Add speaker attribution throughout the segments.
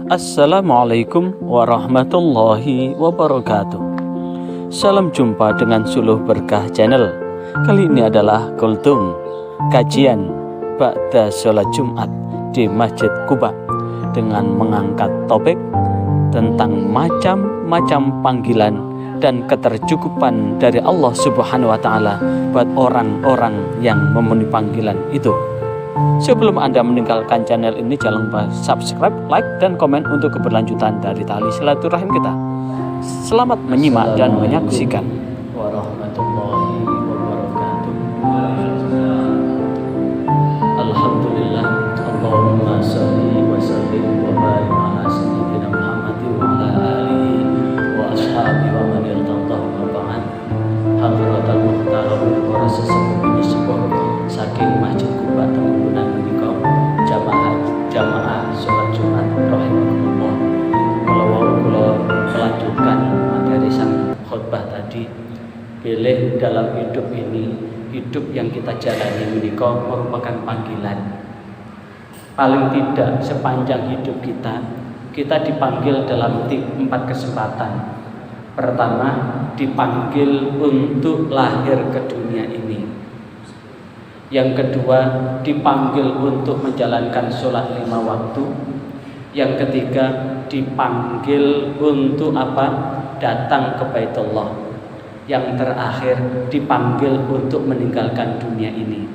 Speaker 1: Assalamualaikum warahmatullahi wabarakatuh. Salam jumpa dengan Suluh Berkah Channel. Kali ini adalah Kultum kajian Ba'da Sholat Jumat di Masjid Quba dengan mengangkat topik tentang macam-macam panggilan dan ketercukupan dari Allah Subhanahu wa Ta'ala buat orang-orang yang memenuhi panggilan itu. Sebelum Anda meninggalkan channel ini, jangan lupa subscribe, like, dan komen untuk keberlanjutan dari tali silaturahim kita. Selamat menyimak dan menyaksikan. Warahmatullahi wabarakatuh. Alhamdulillah. Allahumma sholli wa sallim wa barik ala sayyidina Muhammadin wa ala alihi wa ashabihi wa man irtadah wa ba'd. Hadratul muhtaram wa rasul saking Masjid Quba Temanggungan menika jamaah sholat Jumat rahimahullah. Kalau melanjutkan materi sang khutbah tadi, pilih dalam hidup ini, hidup yang kita jalani menika merupakan panggilan. Paling tidak sepanjang hidup kita dipanggil dalam 4 kesempatan. Pertama, dipanggil untuk lahir ke dunia ini. Yang kedua, dipanggil untuk menjalankan sholat 5 waktu. Yang ketiga, dipanggil untuk datang ke Baitullah. Yang terakhir, dipanggil untuk meninggalkan dunia ini.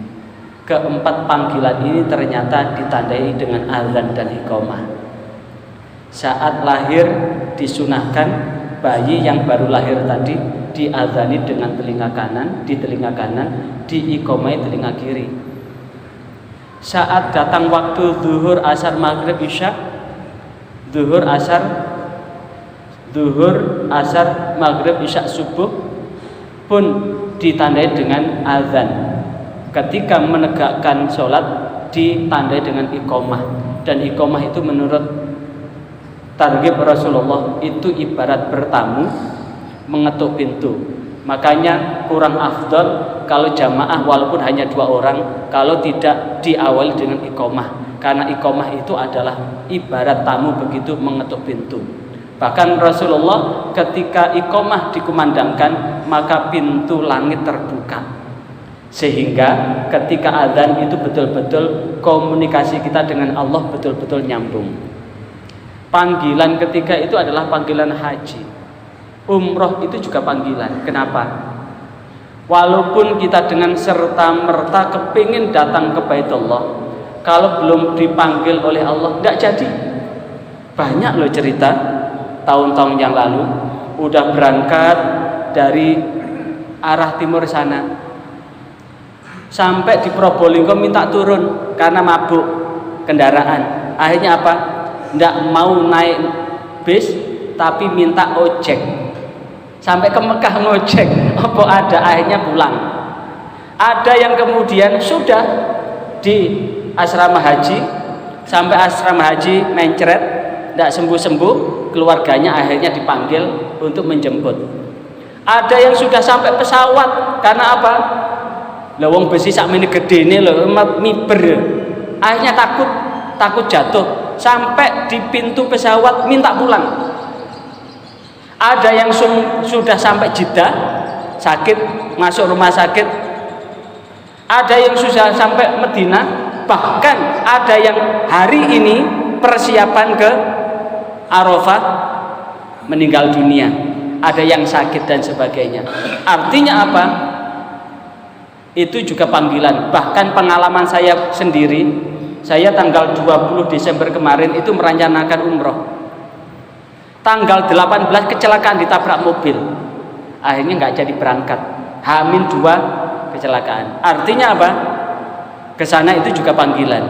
Speaker 1: Keempat panggilan ini ternyata ditandai dengan azan dan iqamah. Saat lahir disunahkan bayi yang baru lahir tadi diazani dengan telinga kanan, diiqamai telinga kiri. Saat datang waktu zuhur, asar, maghrib, isya, zuhur, asar, maghrib, isya, subuh pun ditandai dengan azan. Ketika menegakkan sholat ditandai dengan iqamah, dan iqamah itu menurut targhib Rasulullah itu ibarat bertamu mengetuk pintu. Makanya kurang afdol kalau jamaah walaupun hanya 2 orang, kalau tidak diawali dengan iqamah, karena iqamah itu adalah ibarat tamu begitu mengetuk pintu. Bahkan Rasulullah ketika iqamah dikumandangkan, maka pintu langit terbuka, sehingga ketika adzan itu betul-betul komunikasi kita dengan Allah betul-betul nyambung. Panggilan ketiga itu adalah panggilan haji. Umroh itu juga panggilan. Kenapa? Walaupun kita dengan serta-merta kepingin datang ke Baitullah, kalau belum dipanggil oleh Allah, tidak jadi. Banyak loh cerita tahun-tahun yang lalu, udah berangkat dari arah timur sana, sampai di Probolinggo minta turun karena mabuk kendaraan. Akhirnya apa? Tidak mau naik bis, tapi minta ojek. Sampai ke Mekah ngojek, apa ada, akhirnya pulang. Ada yang kemudian sudah di asrama haji, sampai asrama haji mencret, tidak sembuh-sembuh, keluarganya akhirnya dipanggil untuk menjemput. Ada yang sudah sampai pesawat, karena apa? Lawang besi sakmene gedene lho, miber. Akhirnya takut jatuh, sampai di pintu pesawat minta pulang. Ada yang sudah sampai Jeddah, sakit, masuk rumah sakit. Ada yang sudah sampai Medina, bahkan ada yang hari ini persiapan ke Arafah, meninggal dunia. Ada yang sakit dan sebagainya. Artinya apa? Itu juga panggilan. Bahkan pengalaman saya sendiri, saya tanggal 20 Desember kemarin itu merencanakan umroh. Tanggal 18 kecelakaan, ditabrak mobil. Akhirnya nggak jadi berangkat. H-2 kecelakaan. Artinya apa? Kesana itu juga panggilan.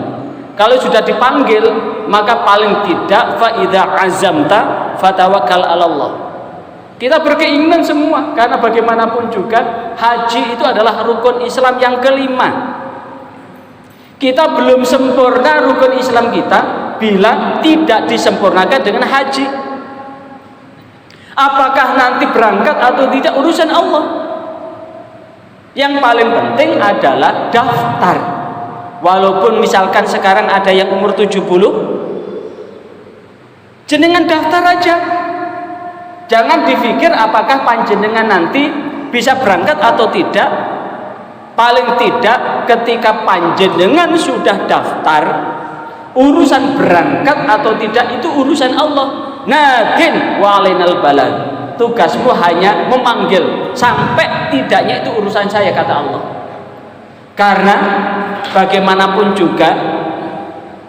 Speaker 1: Kalau sudah dipanggil, maka paling tidak fa idza azamta fatawakkal 'ala Allah. Kita berkeinginan semua, karena bagaimanapun juga haji itu adalah rukun Islam yang kelima. Kita belum sempurna rukun Islam kita bila tidak disempurnakan dengan haji. Apakah nanti berangkat atau tidak urusan Allah. Yang paling penting adalah daftar. Walaupun misalkan sekarang ada yang umur 70, Jenengan daftar aja. Jangan dipikir apakah panjenengan nanti bisa berangkat atau tidak. Paling tidak ketika panjenengan sudah daftar, urusan berangkat atau tidak itu urusan Allah. Nadin wa'alainal balag. Tugasmu hanya memanggil, sampai tidaknya itu urusan saya, kata Allah. Karena bagaimanapun juga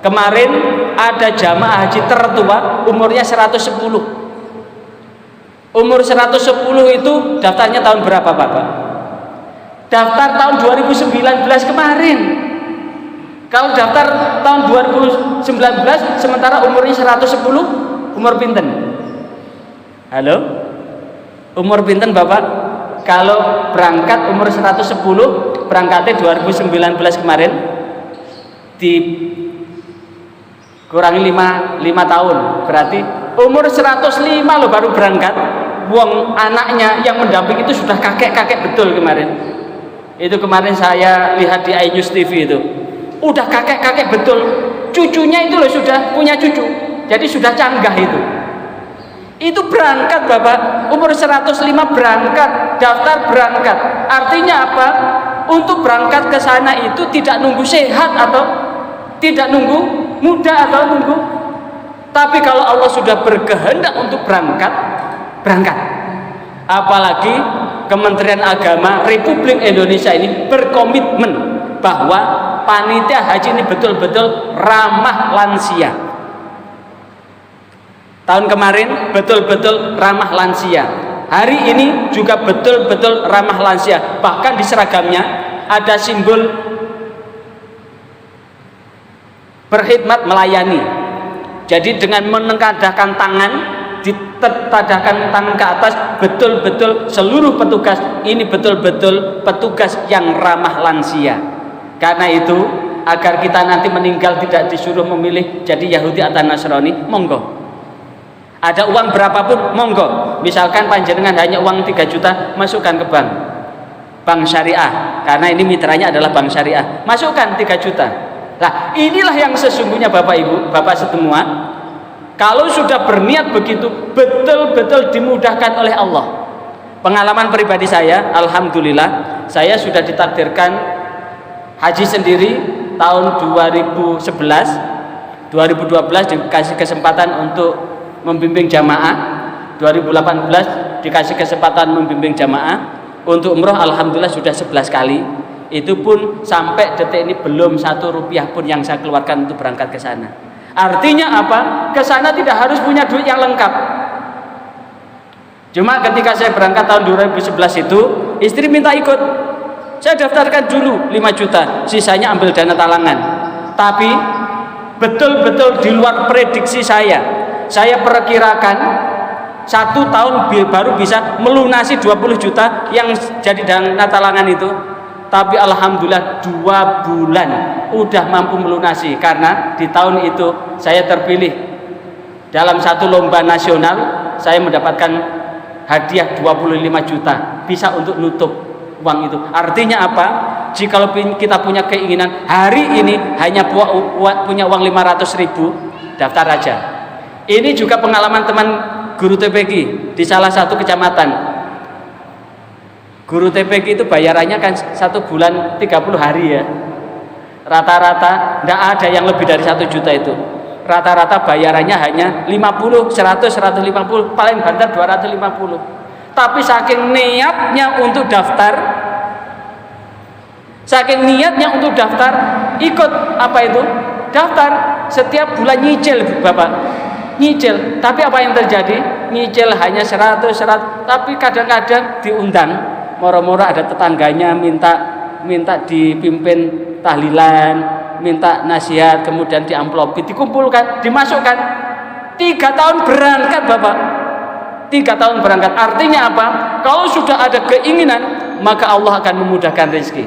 Speaker 1: kemarin ada jamaah haji tertua umurnya 110. Umur 110 itu daftarnya tahun berapa Bapak? Daftar tahun 2019 kemarin. Kalau daftar tahun 2019 sementara umurnya 110, umur pinten? Halo? Umur pinten Bapak? Kalau berangkat umur 110, berangkatnya 2019 kemarin, di kurangi 5 tahun, berarti umur 105 loh baru berangkat. Wong anaknya yang mendamping itu sudah kakek-kakek betul kemarin. Itu kemarin saya lihat di iNews TV itu. Udah kakek-kakek betul. Cucunya itu loh sudah punya cucu. Jadi sudah canggah itu. Itu berangkat Bapak, umur 105 berangkat, daftar berangkat. Artinya apa? Untuk berangkat ke sana itu tidak nunggu sehat atau tidak nunggu muda atau nunggu. Tapi kalau Allah sudah berkehendak untuk berangkat, berangkat. Apalagi Kementerian Agama Republik Indonesia ini berkomitmen bahwa panitia haji ini betul-betul ramah lansia. Tahun kemarin betul-betul ramah lansia. Hari ini juga betul-betul ramah lansia. Bahkan di seragamnya ada simbol berkhidmat melayani. Jadi dengan menengadahkan tangan, ditadahkan tangan ke atas, betul-betul seluruh petugas ini betul-betul petugas yang ramah lansia. Karena itu agar kita nanti meninggal tidak disuruh memilih jadi Yahudi atau Nasrani, monggo. Ada uang berapapun, monggo. Misalkan panjenengan hanya uang 3 juta, masukkan ke bank syariah. Karena ini mitranya adalah bank syariah. Masukkan 3 juta. Nah, inilah yang sesungguhnya Bapak Ibu, Bapak semua. Kalau sudah berniat begitu, betul-betul dimudahkan oleh Allah. Pengalaman pribadi saya, alhamdulillah, saya sudah ditakdirkan haji sendiri tahun 2011, 2012 dikasih kesempatan untuk membimbing jamaah, 2018 dikasih kesempatan membimbing jamaah. Untuk umroh alhamdulillah sudah 11 kali. Itu pun sampai detik ini belum 1 rupiah pun yang saya keluarkan untuk berangkat ke sana. Artinya apa? Ke sana tidak harus punya duit yang lengkap. Cuma ketika saya berangkat tahun 2011 itu, istri minta ikut. Saya daftarkan dulu 5 juta, sisanya ambil dana talangan. Tapi betul-betul di luar prediksi saya. Saya perkirakan 1 tahun baru bisa melunasi 20 juta yang jadi dana talangan itu. Tapi alhamdulillah 2 bulan udah mampu melunasi, karena di tahun itu saya terpilih dalam 1 lomba nasional. Saya mendapatkan hadiah 25 juta, bisa untuk nutup uang itu. Artinya apa? Jika kita punya keinginan hari ini hanya punya uang 500 ribu, daftar aja. Ini juga pengalaman teman guru TPQ di salah satu kecamatan. Guru TPQ itu bayarannya kan 1 bulan 30 hari ya. Rata-rata tidak ada yang lebih dari 1 juta itu. Rata-rata bayarannya hanya 50, 100, 150, paling banter 250. Tapi saking niatnya untuk daftar, ikut apa itu? Daftar setiap bulan nyicil Bapak. Nyicil. Tapi apa yang terjadi? Nyicil hanya 100, tapi kadang-kadang diundang. Moro-moro ada tetangganya minta dipimpin tahlilan, minta nasihat, kemudian diamplopi, dikumpulkan, dimasukkan. 3 tahun berangkat Bapak. 3 tahun berangkat. Artinya apa? Kalau sudah ada keinginan, maka Allah akan memudahkan rezeki.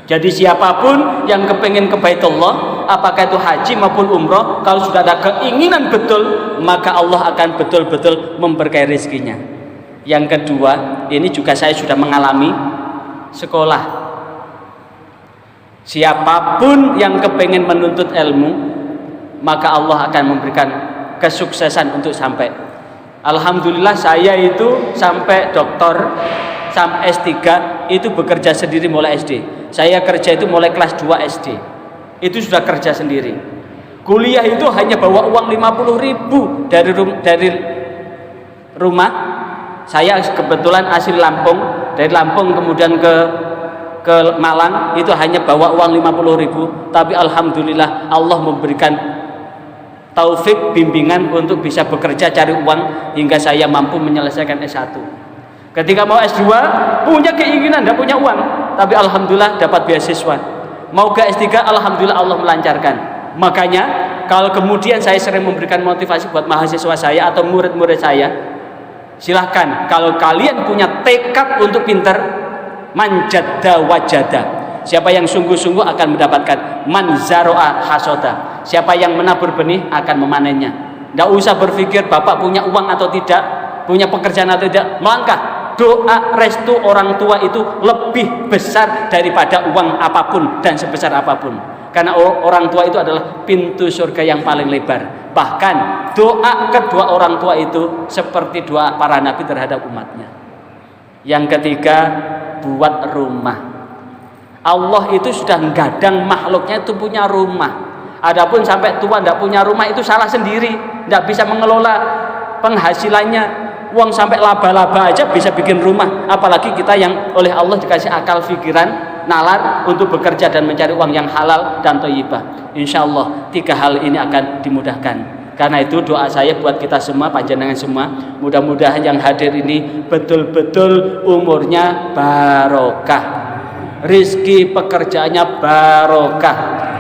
Speaker 1: Jadi siapapun yang kepengen ke Baitullah, apakah itu haji maupun umroh, kalau sudah ada keinginan betul, maka Allah akan betul-betul memberkahi rezekinya. Yang kedua, ini juga saya sudah mengalami sekolah. Siapapun yang kepengen menuntut ilmu, maka Allah akan memberikan kesuksesan untuk sampai. Alhamdulillah saya itu sampai doktor, sampai S3 itu bekerja sendiri mulai SD. Saya kerja itu mulai kelas 2 SD. Itu sudah kerja sendiri. Kuliah itu hanya bawa uang 50.000 dari rumah. Saya kebetulan asli Lampung. Dari Lampung kemudian ke Malang itu hanya bawa uang 50.000, tapi alhamdulillah Allah memberikan taufik bimbingan untuk bisa bekerja cari uang hingga saya mampu menyelesaikan S1. Ketika mau S2 punya keinginan, tidak punya uang, tapi alhamdulillah dapat beasiswa. Mau ke S3 alhamdulillah Allah melancarkan. Makanya kalau kemudian saya sering memberikan motivasi buat mahasiswa saya atau murid-murid saya, silahkan kalau kalian punya tekad untuk pintar, manjadda wajada. Siapa yang sungguh-sungguh akan mendapatkan, manzaro'a hasoda. Siapa yang menabur benih akan memanennya. Tidak usah berpikir bapak punya uang atau tidak, punya pekerjaan atau tidak. Melangkah doa restu orang tua itu lebih besar daripada uang apapun dan sebesar apapun. Karena orang tua itu adalah pintu surga yang paling lebar. Bahkan doa kedua orang tua itu seperti doa para nabi terhadap umatnya. Yang ketiga, buat rumah. Allah itu sudah gadang makhluknya itu punya rumah. Adapun sampai tua tidak punya rumah itu salah sendiri, tidak bisa mengelola penghasilannya. Uang sampai laba-laba aja bisa bikin rumah, apalagi kita yang oleh Allah dikasih akal pikiran, nalar untuk bekerja dan mencari uang yang halal dan thayyibah. Insyaallah 3 hal ini akan dimudahkan. Karena itu doa saya buat kita semua, panjenengan semua, mudah-mudahan yang hadir ini betul-betul umurnya barokah, rizki pekerjaannya barokah,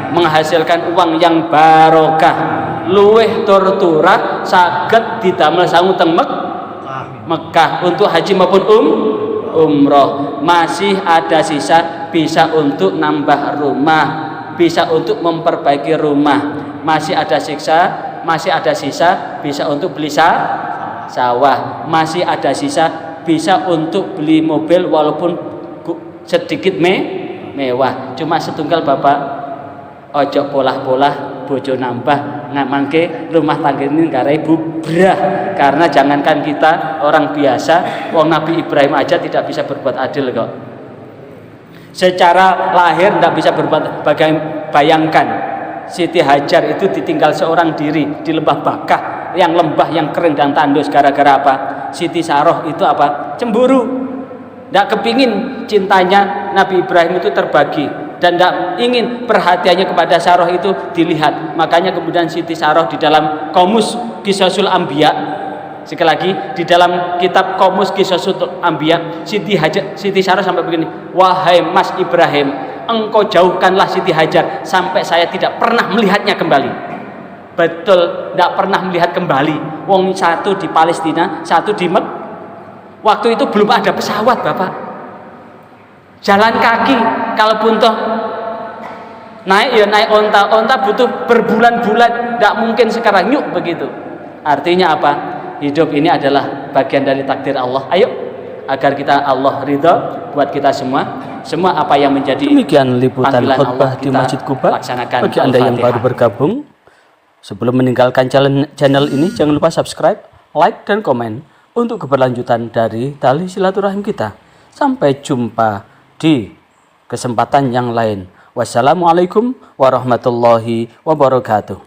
Speaker 1: menghasilkan uang yang barokah, luweh tur-turah saged didamel sangu teng Mekah untuk haji maupun umroh. Masih ada sisa, bisa untuk nambah rumah, bisa untuk memperbaiki rumah. Masih ada sisa bisa untuk beli sawah. Masih ada sisa bisa untuk beli mobil walaupun sedikit mewah. Cuma setunggal bapak, ojo polah-polah bojo nambah ngamangke rumah tangga ini ngarai bubrah. Karena jangankan kita orang biasa, wong Nabi Ibrahim aja tidak bisa berbuat adil kok. Secara lahir tidak bisa berbuat. Bayangkan Siti Hajar itu ditinggal seorang diri di lembah Bakah, yang lembah yang kering dan tandus. Gara-gara apa? Siti Saroh itu apa? Cemburu. Tidak kepingin cintanya Nabi Ibrahim itu terbagi, dan tidak ingin perhatiannya kepada Saroh itu dilihat. Makanya kemudian Siti Saroh di dalam Qomus Qisasul Anbiya, sekali lagi di dalam kitab Qomus Qisasul Anbiya, Siti Saroh sampai begini, wahai Mas Ibrahim, engkau jauhkanlah Siti Hajar sampai saya tidak pernah melihatnya kembali. Betul, tidak pernah melihat kembali. Wong satu di Palestina, satu di Mekah. Waktu itu belum ada pesawat bapak, jalan kaki. Kalaupun toh naik onta butuh berbulan-bulan, tidak mungkin sekarang yuk begitu. Artinya apa? Hidup ini adalah bagian dari takdir Allah. Ayo agar kita Allah ridho buat kita semua apa yang menjadi. Demikian liputan khutbah di Masjid Quba. Bagi Anda yang baru bergabung, sebelum meninggalkan channel ini jangan lupa subscribe, like dan komen untuk keberlanjutan dari tali silaturahim kita. Sampai jumpa di kesempatan yang lain. Wassalamualaikum warahmatullahi wabarakatuh.